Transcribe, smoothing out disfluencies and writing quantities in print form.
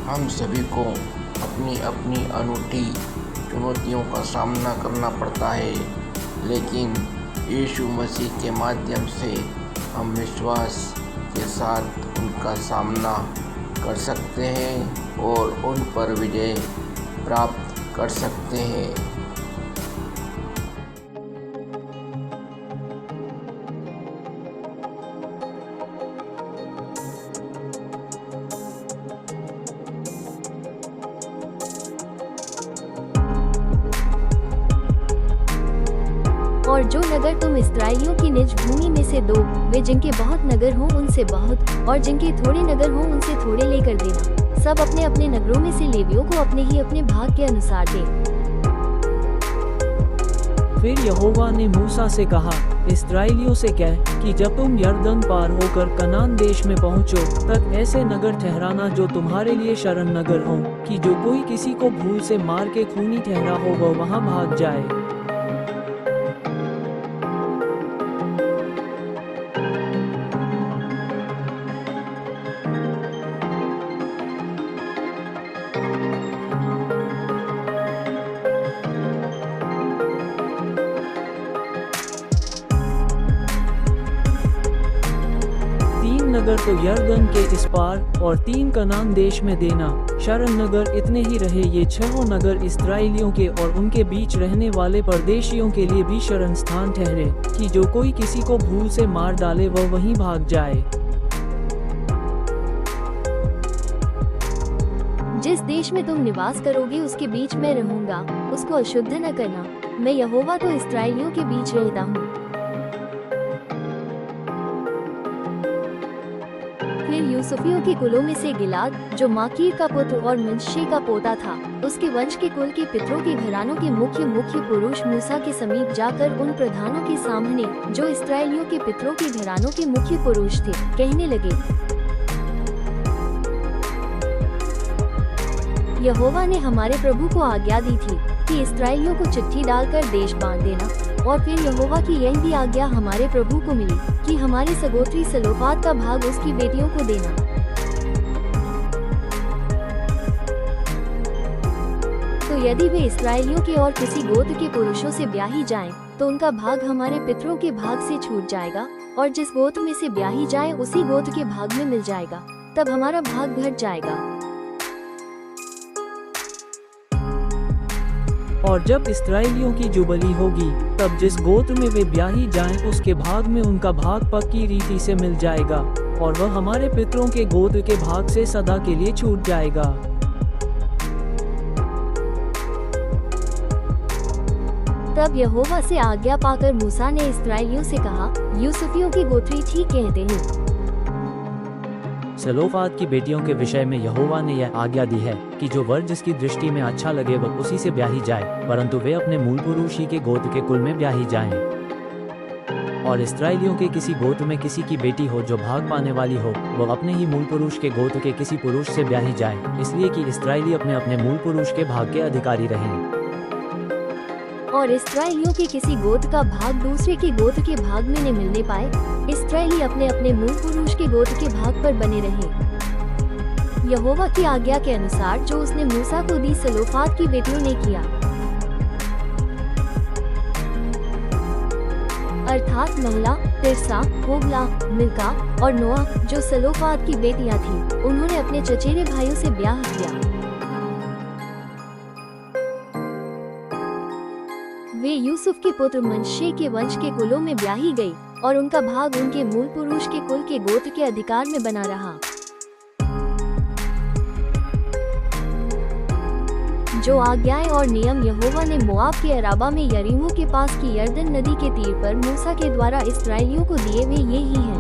हम सभी को अपनी अपनी अनूठी चुनौतियों का सामना करना पड़ता है, लेकिन यीशु मसीह के माध्यम से हम विश्वास के साथ उनका सामना कर सकते हैं और उन पर विजय प्राप्त कर सकते हैं। और जो नगर तुम इस्राएलियों की निज भूमि में से दो, वे जिनके बहुत नगर हों उनसे बहुत, और जिनके थोड़े नगर हों उनसे थोड़े लेकर देना। सब अपने अपने नगरों में से लेवियों को अपने ही अपने भाग के अनुसार दें। फिर यहोवा ने मूसा से कहा, इस्राएलियों से कह कि जब तुम यरदन पार होकर कनान देश में पहुँचो, तब ऐसे नगर ठहराना जो तुम्हारे लिए शरण नगर हों, कि जो कोई किसी को भूल से मार के खूनी ठहरा हो वह वहाँ भाग जाए। नगर तो यरदन के इस पार और 3 कनान देश में देना। शरण नगर इतने ही रहे। ये 6 नगर इस्राएलियों के और उनके बीच रहने वाले परदेशियों के लिए भी शरण स्थान ठहरे, कि जो कोई किसी को भूल से मार डाले वह वहीं भाग जाए। जिस देश में तुम निवास करोगे उसके बीच में रहूंगा, उसको अशुद्ध न करना। मैं यहोवा तो इस्राएलियों के बीच रहता हूँ। फिर यूसुफियों के कुलों में से गिलाद, जो माकीर का पुत्र और मनश्शे का पोता था, उसके वंश के कुल के पितरों के घरानों के मुख्य पुरुष मूसा के समीप जाकर उन प्रधानों के सामने, जो इस्राएलियों के पितरों के घरानों के मुख्य पुरुष थे, कहने लगे, यहोवा ने हमारे प्रभु को आज्ञा दी थी कि इस्राएलियों को चिट्ठी डालकर देश बांट देना। और फिर यहोवा की यह भी आज्ञा हमारे प्रभु को मिली कि हमारे सगोत्री सलोफाद का भाग उसकी बेटियों को देना। तो यदि वे इस्राएलियों के और किसी गोत्र के पुरुषों से ब्याही जाएं, तो उनका भाग हमारे पितरों के भाग से छूट जाएगा, और जिस गोत्र में से ब्याही जाए उसी गोत्र के भाग में मिल जाएगा। तब हमारा भाग घट जाएगा। और जब इस्राएलियों की जुबली होगी, तब जिस गोत्र में वे ब्याही जाएं उसके भाग में उनका भाग पक्की रीति से मिल जाएगा, और वह हमारे पितरों के गोत्र के भाग से सदा के लिए छूट जाएगा। तब यहोवा से आज्ञा पाकर मूसा ने इस्राएलियों से कहा, यूसुफियों की गोत्री ठीक कहते हैं। सलोफाद की बेटियों के विषय में यहोवा ने यह आज्ञा दी है कि जो वर जिसकी दृष्टि में अच्छा लगे वह उसी से ब्याही जाए, परंतु वे अपने मूल पुरुष ही के गोत्र के कुल में ब्याही जाएं। और इस्राएलियों के किसी गोत्र में किसी की बेटी हो जो भाग पाने वाली हो, वह अपने ही मूल पुरुष के गोत्र के किसी पुरुष से ब्याही जाए, इसलिए कि इस्राएली अपने अपने मूल पुरुष के भाग के अधिकारी रहें। और इस्राएलियों के किसी गोत्र का भाग दूसरे के गोत्र के भाग में न मिलने पाए। इस्राएली अपने अपने मूल पुरुष के गोत्र के भाग पर बने रहे, यहोवा की आज्ञा के अनुसार जो उसने मूसा को दी। सलोफाद की बेटियों ने किया, अर्थात महला, तिरसा, होगला, मिल्का और नोआ, जो सलोफाद की बेटियां थीं, उन्होंने अपने चचेरे भाइयों से ब्याह किया। वे यूसुफ के पुत्र मनश्शे के वंश के कुलों में ब्याही गई, और उनका भाग उनके मूल पुरुष के कुल के गोत्र के अधिकार में बना रहा। जो आज्ञाएं और नियम यहोवा ने मोआब के अराबा में यरीहो के पास की यरदन नदी के तीर पर मूसा के द्वारा इस्राएलियों को दिए, वे ये ही हैं।